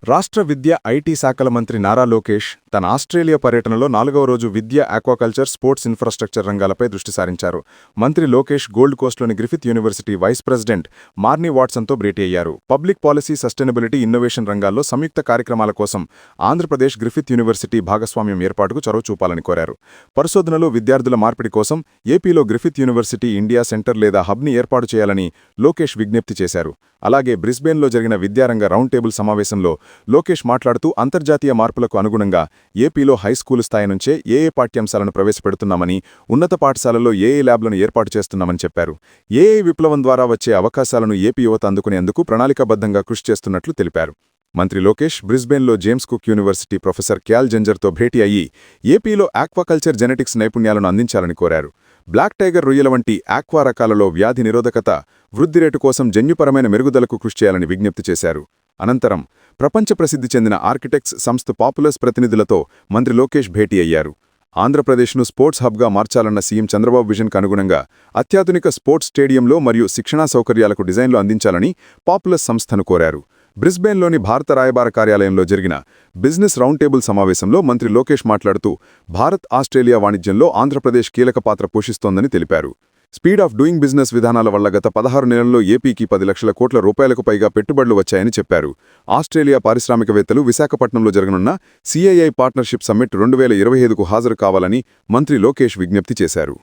రాష్ట్ర విద్య ఐటీ శాఖల మంత్రి నారా లోకేష్ తన ఆస్ట్రేలియా పర్యటనలో 4వ రోజు విద్య, ఆక్వాకల్చర్, స్పోర్ట్స్ ఇన్ఫ్రాస్ట్రక్చర్ రంగాలపై దృష్టి సారించారు. మంత్రి లోకేష్ గోల్డ్ కోస్ట్లోని Griffith university vice president Marnie వాట్సన్తో భేటీ అయ్యారు. పబ్లిక్ పాలసీ, సస్టైనబిలిటీ, ఇన్నోవేషన్ రంగాల్లో సంయుక్త కార్యక్రమాల కోసం ఆంధ్రప్రదేశ్ గ్రిఫిత్ యూనివర్సిటీ భాగస్వామ్యం ఏర్పాటుకు చొరవ చూపాలని కోరారు. పరిశోధనలు, విద్యార్థుల మార్పిడి కోసం ఏపీలో గ్రిఫిత్ యూనివర్సిటీ ఇండియా సెంటర్ లేదా హబ్ని ఏర్పాటు చేయాలని లోకేష్ విజ్ఞప్తి చేశారు. అలాగే బ్రిస్బేన్లో జరిగిన విద్యారంగ రౌండ్ టేబుల్ సమావేశంలో లోకేష్ మాట్లాడుతూ అంతర్జాతీయ మార్పులకు అనుగుణంగా ఏపీలో హైస్కూలు స్థాయి నుంచే ఏఏ పాఠ్యాంశాలను ప్రవేశపెడుతున్నామని, ఉన్నత పాఠశాలల్లో ఏఏ ల్యాబ్లను ఏర్పాటు చేస్తున్నామని చెప్పారు. ఏఏ విప్లవం ద్వారా వచ్చే అవకాశాలను ఏపీ యువత అందుకునేందుకు ప్రణాళికాబద్ధంగా కృషి చేస్తున్నట్లు తెలిపారు. మంత్రి లోకేష్ బ్రిస్బేన్లో James Cook university professor Cal జంజర్తో భేటీ అయ్యి ఏపీలో ఆక్వాకల్చర్ జెనెటిక్స్ నైపుణ్యాలను అందించాలని కోరారు. బ్లాక్ టైగర్ రొయ్యల వంటి ఆక్వా రకాలలో వ్యాధి నిరోధకత, వృద్ధి రేటు కోసం జన్యుపరమైన మెరుగుదలకు కృషి చేయాలని విజ్ఞప్తి చేశారు. అనంతరం ప్రపంచ ప్రసిద్ధి చెందిన ఆర్కిటెక్ట్స్ సంస్థ పాపులర్స్ ప్రతినిధులతో మంత్రి లోకేష్ భేటీ అయ్యారు. ఆంధ్రప్రదేశ్ను స్పోర్ట్స్ హబ్గా మార్చాలన్న సీఎం చంద్రబాబు విజన్కు అనుగుణంగా అత్యాధునిక స్పోర్ట్స్ స్టేడియంలో మరియు శిక్షణా సౌకర్యాలకు డిజైన్లు అందించాలని పాపులర్స్ సంస్థను కోరారు. బ్రిస్బేన్లోని భారత రాయబార కార్యాలయంలో జరిగిన బిజినెస్ రౌండ్ టేబుల్ సమావేశంలో మంత్రి లోకేష్ మాట్లాడుతూ భారత్, ఆస్ట్రేలియా వాణిజ్యంలో ఆంధ్రప్రదేశ్ కీలక పాత్ర పోషిస్తోందని తెలిపారు. స్పీడ్ ఆఫ్ డూయింగ్ బిజినెస్ విధానాల వల్ల గత 16 నెలల్లో ఏపీకి 10 లక్షల కోట్ల రూపాయలకు పైగా పెట్టుబడులు వచ్చాయని చెప్పారు. ఆస్ట్రేలియా పారిశ్రామికవేత్తలు విశాఖపట్నంలో జరగనున్న సిఐఐ పార్ట్నర్షిప్ సమ్మిట్ 2025కు హాజరు కావాలని మంత్రి లోకేష్ విజ్ఞప్తి చేశారు.